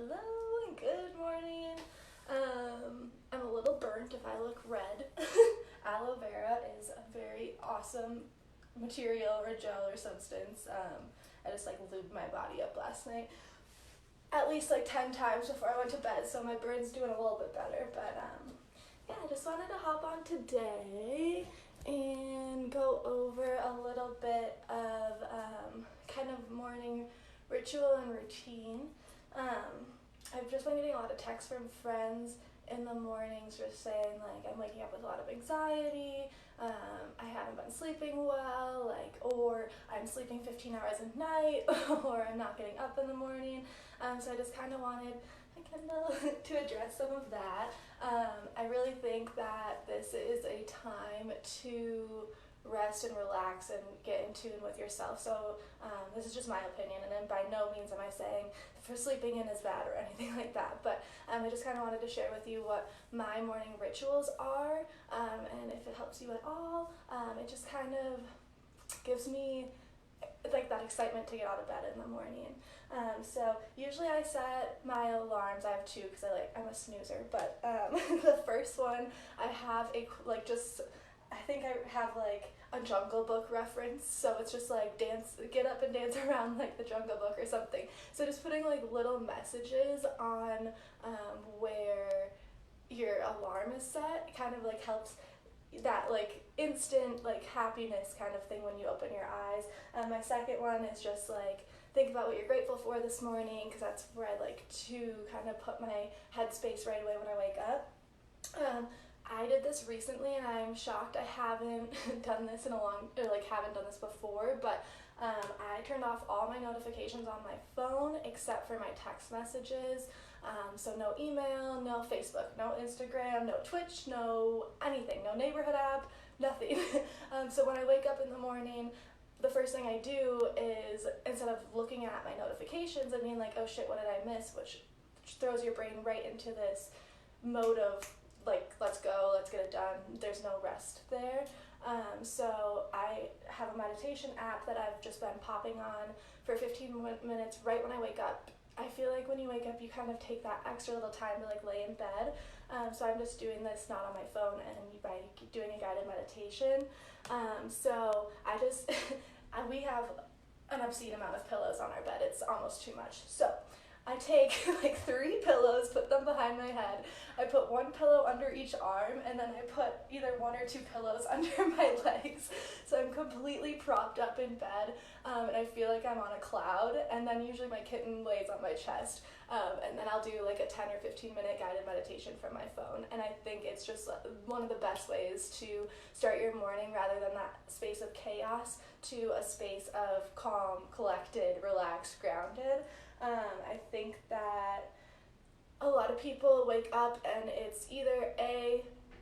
Hello and good morning. I'm a little burnt if I look red. Aloe vera is a very awesome material or gel or substance. I just lubed my body up last night at least 10 times before I went to bed, so my burn's doing a little bit better. But yeah, I just wanted to hop on today and go over a little bit of kind of morning ritual and routine. I've just been getting a lot of texts from friends in the mornings just saying I'm waking up with a lot of anxiety, I haven't been sleeping well, or I'm sleeping 15 hours a night, or I'm not getting up in the morning. So I just kind of wanted to address some of that. I really think that this is a time to rest and relax and get in tune with yourself. So this is just my opinion, and then by no means am I saying for sleeping in is bad or anything like that, but I just kind of wanted to share with you what my morning rituals are, and if it helps you at all. It just kind of gives me that excitement to get out of bed in the morning. So usually I set my alarms. I have two because I'm a snoozer, but the first one I have I think I have a Jungle Book reference, so it's just get up and dance around the Jungle Book or something. So just putting little messages on where your alarm is set kind of helps that instant happiness kind of thing when you open your eyes. My second one is just think about what you're grateful for this morning, because that's where I like to kind of put my headspace right away when I wake up. I did this recently and I'm shocked I haven't done this haven't done this before, but I turned off all my notifications on my phone except for my text messages. So no email, no Facebook, no Instagram, no Twitch, no anything, no neighborhood app, nothing. So when I wake up in the morning, the first thing I do is, instead of looking at my notifications and being oh shit, what did I miss, which throws your brain right into this mode of let's go, let's get it done, there's no rest there. So I have a meditation app that I've just been popping on for 15 minutes right when I wake up. I feel when you wake up you kind of take that extra little time to lay in bed. So I'm just doing this not on my phone and by doing a guided meditation. So I just, we have an obscene amount of pillows on our bed. It's almost too much. So I take 3 pillows, put them behind my head. I put 1 pillow under each arm, and then I put either 1 or 2 pillows under my legs. So I'm completely propped up in bed, and I feel I'm on a cloud. And then usually my kitten lays on my chest, and then I'll do a 10 or 15 minute guided meditation from my phone. And I think it's just one of the best ways to start your morning, rather than that space of chaos to a space of calm, collected, relaxed, grounded. I think that a lot of people wake up and it's either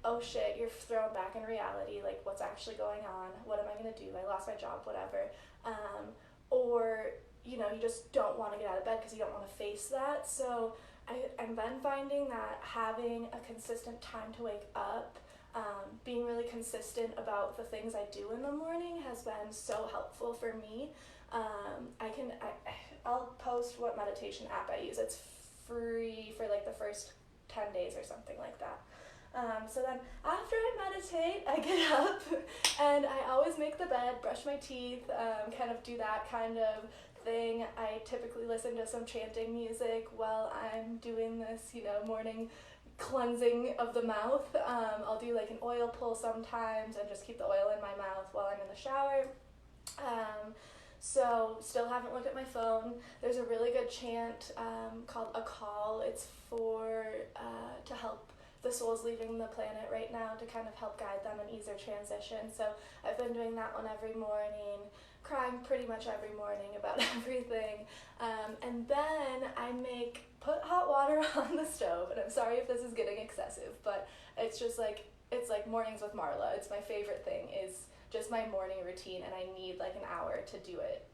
oh shit, you're thrown back in reality, what's actually going on, what am I going to do, I lost my job, whatever, or you just don't want to get out of bed because you don't want to face that. So I'm then finding that having a consistent time to wake up, being really consistent about the things I do in the morning has been so helpful for me. I'll post what meditation app I use. It's free for the first 10 days or something like that. So then after I meditate, I get up and I always make the bed, brush my teeth, kind of do that kind of thing. I typically listen to some chanting music while I'm doing this, morning cleansing of the mouth. I'll do an oil pull sometimes and just keep the oil in my mouth while I'm in the shower. So still haven't looked at my phone. There's a really good chant called A Call. It's for to help the souls leaving the planet right now, to kind of help guide them and ease their transition. So I've been doing that one every morning, crying pretty much every morning about everything. And then I put hot water on the stove, and I'm sorry if this is getting excessive, but it's just it's mornings with Marla. It's my favorite thing, is just my morning routine, and I need an hour to do it.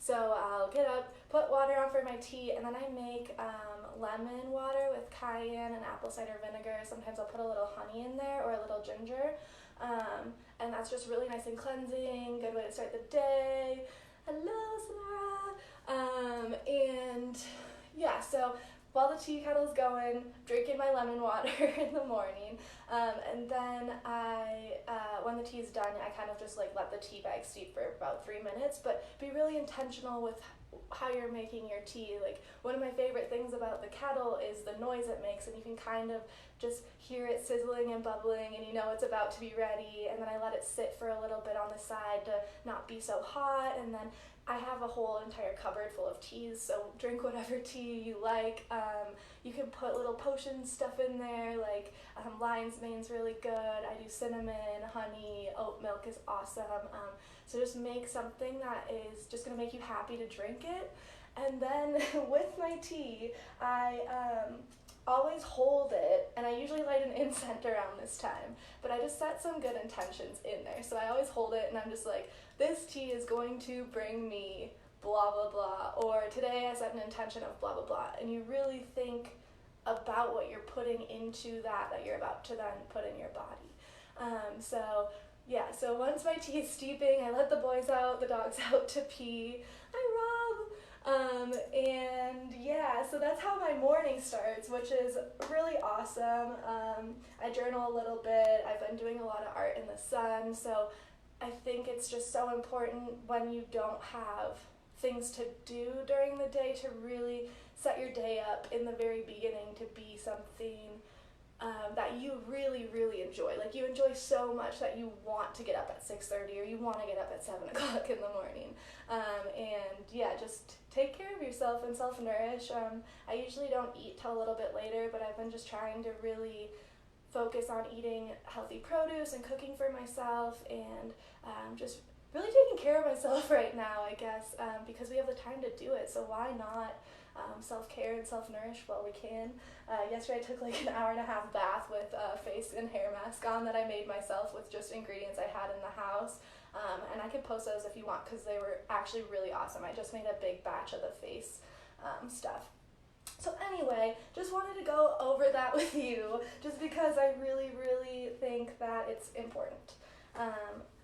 So I'll get up, put water on for my tea, and then I make lemon water with cayenne and apple cider vinegar. Sometimes I'll put a little honey in there or a little ginger, and that's just really nice and cleansing, good way to start the day. Hello, Samara. And yeah, yeah, so while the tea kettle's going, drinking my lemon water in the morning, and then when the tea's done, I kind of just like let the tea bag steep for about 3 minutes, but be really intentional with how you're making your tea. Like, one of my favorite things about the kettle is the noise it makes, and you can kind of just hear it sizzling and bubbling, and you know it's about to be ready. And then I let it sit for a little bit on the side to not be so hot, and then I have a whole entire cupboard full of teas, so drink whatever tea you like. You can put little potion stuff in there, like lion's mane's really good. I do cinnamon, honey, oat milk is awesome. So just make something that is just gonna make you happy to drink it. And then with my tea, I always hold it, and I usually light an incense around this time, but I just set some good intentions in there. So I always hold it, and I'm just like, this tea is going to bring me blah, blah, blah, or today I set an intention of blah, blah, blah, and you really think about what you're putting into that you're about to then put in your body. So once my tea is steeping, I let the boys out, the dogs out to pee. Hi, Rob! So that's how my morning starts, which is really awesome. I journal a little bit. I've been doing a lot of art in the sun, so I think it's just so important when you don't have things to do during the day to really set your day up in the very beginning to be something that you really, really enjoy. Like, you enjoy so much that you want to get up at 6:30 or you want to get up at 7 o'clock in the morning. Just take care of yourself and self-nourish. I usually don't eat till a little bit later, but I've been just trying to really focus on eating healthy produce and cooking for myself, and just really taking care of myself right now, I guess, because we have the time to do it, so why not self-care and self-nourish while we can. Yesterday I took like an hour-and-a-half bath with a face and hair mask on that I made myself with just ingredients I had in the house, and I could post those if you want because they were actually really awesome. I just made a big batch of the face stuff. So anyway, just wanted to go over that with you just because I really, really think that it's important.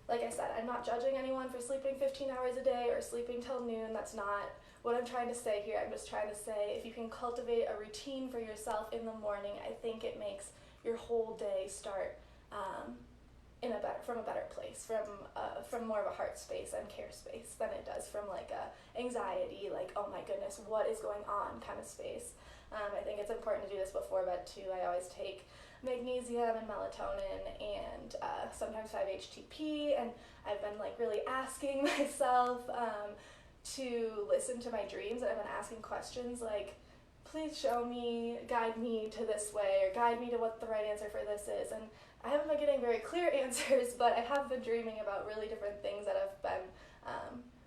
Like I said, I'm not judging anyone for sleeping 15 hours a day or sleeping till noon. That's not what I'm trying to say here. I'm just trying to say if you can cultivate a routine for yourself in the morning, I think it makes your whole day start from a better place, from more of a heart space and care space than it does from like a anxiety, like, oh my goodness, what is going on kind of space. I think it's important to do this before bed too. I always take magnesium and melatonin and sometimes 5-HTP, and I've been like really asking myself to listen to my dreams, and I've been asking questions like, please show me, guide me to this way, or guide me to what the right answer for this is. And I haven't been getting very clear answers, but I have been dreaming about really different things that have been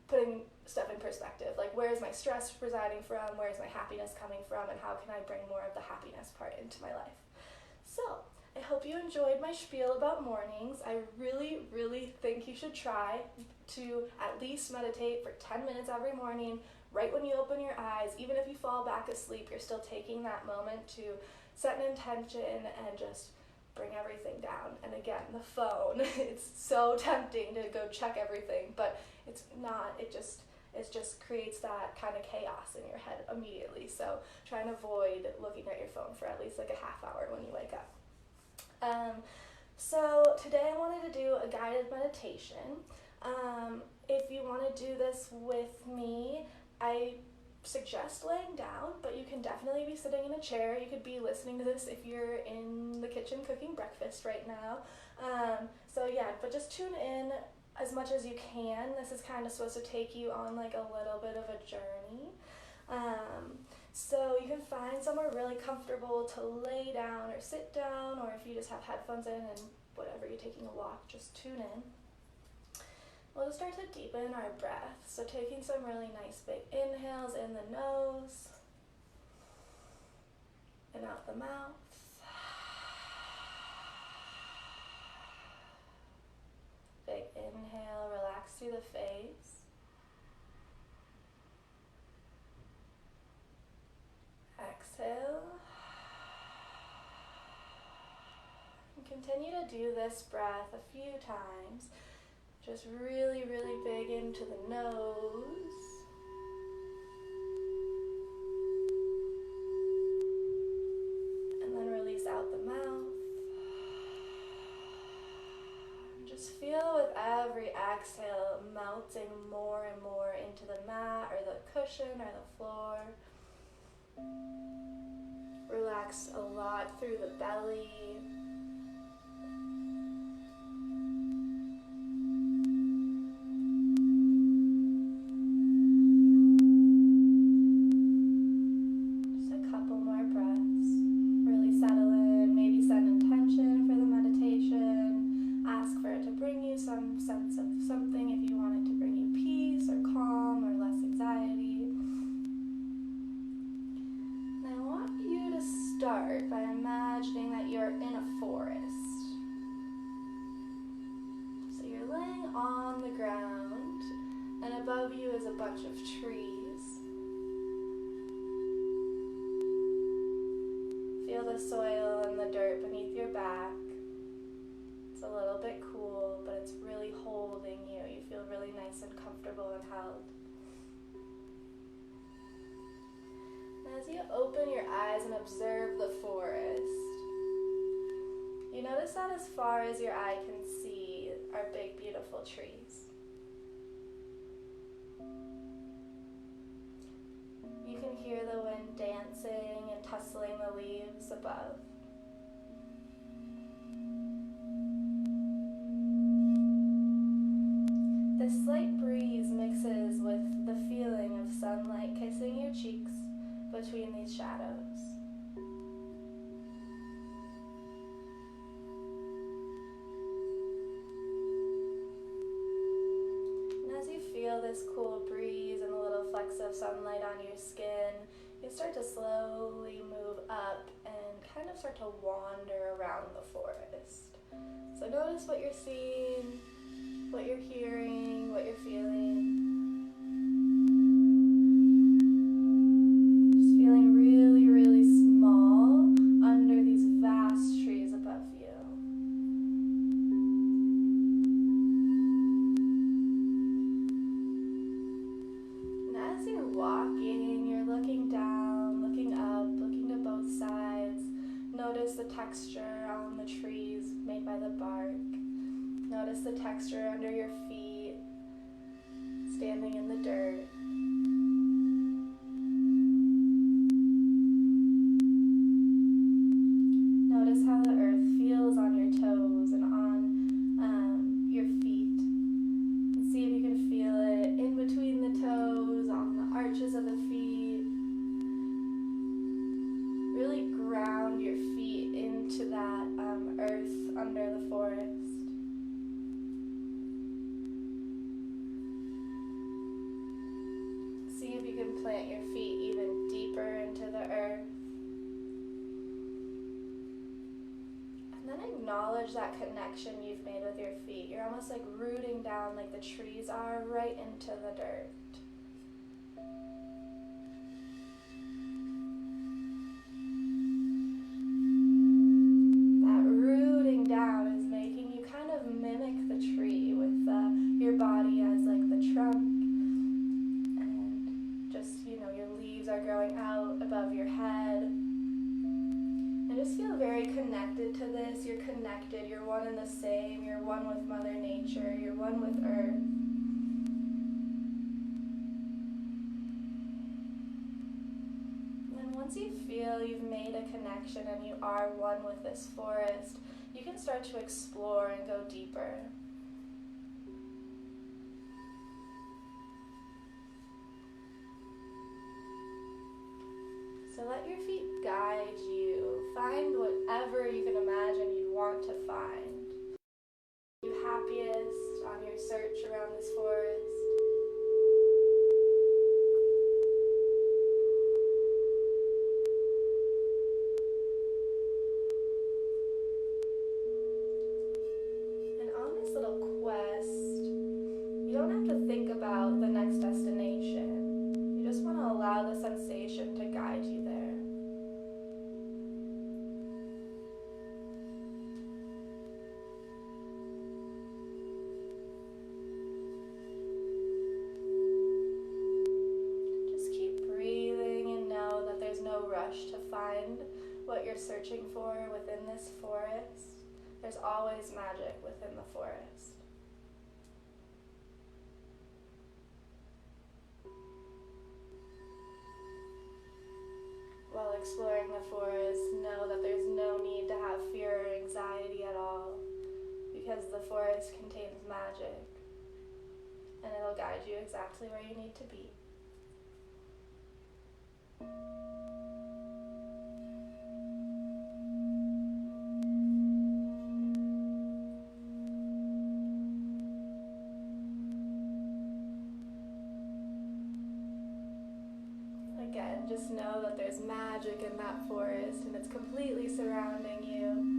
putting stuff in perspective. Like, where is my stress residing from? Where is my happiness coming from? And how can I bring more of the happiness part into my life? So, I hope you enjoyed my spiel about mornings. I really, really think you should try to at least meditate for 10 minutes every morning, right when you open your eyes. Even if you fall back asleep, you're still taking that moment to set an intention and just bring everything down. And again, the phone, it's so tempting to go check everything, but it's not. It just creates that kind of chaos in your head immediately. So try and avoid looking at your phone for at least like a half hour when you wake up. So today I wanted to do a guided meditation. If you want to do this with me, I suggest laying down, but you can definitely be sitting in a chair. You could be listening to this if you're in the kitchen cooking breakfast right now. But just tune in as much as you can. This is kind of supposed to take you on like a little bit of a journey. So you can find somewhere really comfortable to lay down or sit down, or if you just have headphones in and whatever, you're taking a walk, just tune in. We'll just start to deepen our breath. So taking some really nice big inhales in the nose and out the mouth. Big inhale, relax through the face. Exhale. And continue to do this breath a few times. Just really, really big into the nose. melting more and more into the mat or the cushion or the floor. Relax a lot through the belly. Just a couple more breaths. Really settle in, maybe set intention for the meditation. Ask for it to bring you some sense of something if you want it to bring you peace or calm or less anxiety. And I want you to start by imagining that you're in a forest. So you're laying on the ground, and above you is a bunch of trees. Feel the soil and the dirt beneath your back. It's a little bit cool, but it's really holding you. You feel really nice and comfortable and held. And as you open your eyes and observe the forest, you notice that as far as your eye can see are big, beautiful trees. You can hear the wind dancing and tussling the leaves above. The slight breeze mixes with the feeling of sunlight kissing your cheeks between these shadows. And as you feel this cool breeze and the little flecks of sunlight on your skin, you start to slowly move up and kind of start to wander around the forest. So notice what you're seeing, what you're hearing, what you're feeling. Just feeling really, really small under these vast trees above you. And as you're walking, you're looking down, looking up, looking to both sides. Notice the texture on the trees made by the bark. Notice the texture under your feet, standing in the dirt. Notice how the earth feels on your toes and on your feet. And see if you can feel it in between the toes, on the arches of the feet. Really ground your feet into that earth under the forest. See if you can plant your feet even deeper into the earth. And then acknowledge that connection you've made with your feet. You're almost like rooting down like the trees are right into the dirt. That rooting down is making you kind of mimic the tree with your body as like the trunk. Your leaves are growing out above your head. And just feel very connected to this. You're connected. You're one and the same. You're one with Mother Nature. You're one with Earth. And then once you feel you've made a connection and you are one with this forest, you can start to explore and go deeper. So let your feet guide you. Find whatever you can imagine you'd want to find. You happiest on your search around this forest. And on this little quest, you don't have to think about the next destination. You just want to allow the sensation to guide you there. Just keep breathing and know that there's no rush to find what you're searching for within this forest. There's always magic within the forest. exploring the forest, know that there's no need to have fear or anxiety at all, because the forest contains magic, and it'll guide you exactly where you need to be. Again, just know that there's magic in that forest and it's completely surrounding you.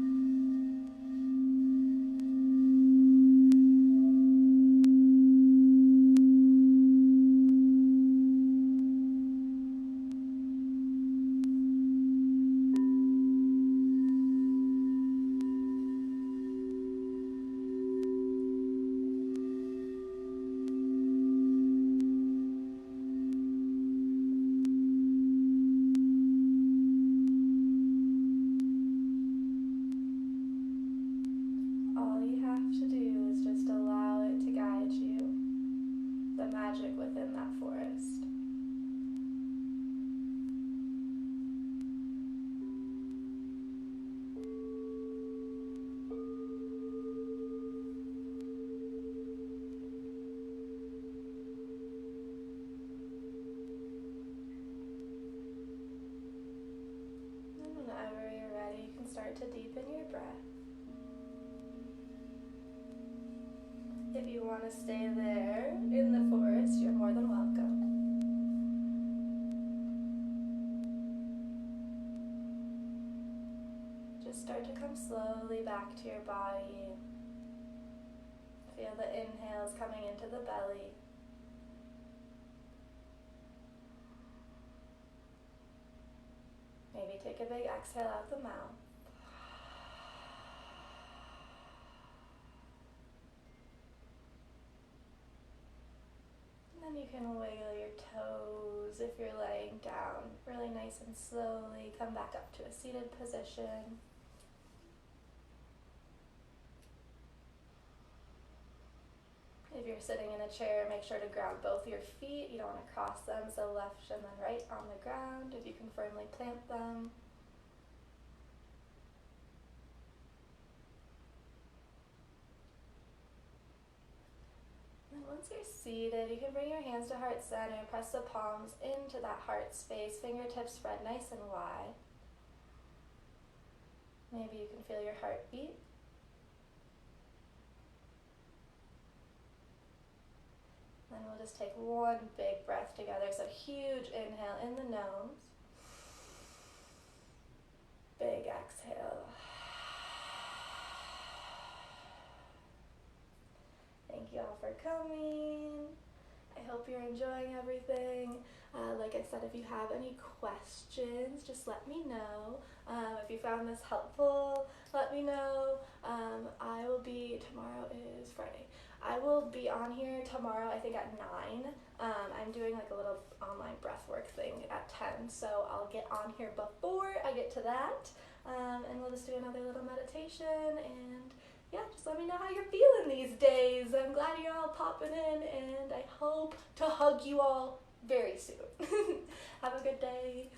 All you have to do is just allow it to guide you, the magic within that forest. And whenever you're ready, you can start to deepen your breath. If you want to stay there in the forest, you're more than welcome. Just start to come slowly back to your body. Feel the inhales coming into the belly. Maybe take a big exhale out the mouth. And then you can wiggle your toes if you're laying down. Really nice and slowly come back up to a seated position. If you're sitting in a chair, make sure to ground both your feet. You don't want to cross them, so left and then right on the ground. If you can firmly plant them. And once you're seated, you can bring your hands to heart center, press the palms into that heart space, fingertips spread nice and wide. Maybe you can feel your heartbeat. Then we'll just take one big breath together. So huge inhale in the nose. Big exhale. Thank you all for coming. I hope you're enjoying everything. Like I said, if you have any questions, just let me know. If you found this helpful, let me know. Tomorrow is Friday. I will be on here tomorrow, I think at 9. I'm doing like a little online breathwork thing at 10, so I'll get on here before I get to that. And we'll just do another little meditation, and yeah, just let me know how you're feeling these days. I'm glad you're all popping in, and I hope to hug you all very soon. Have a good day.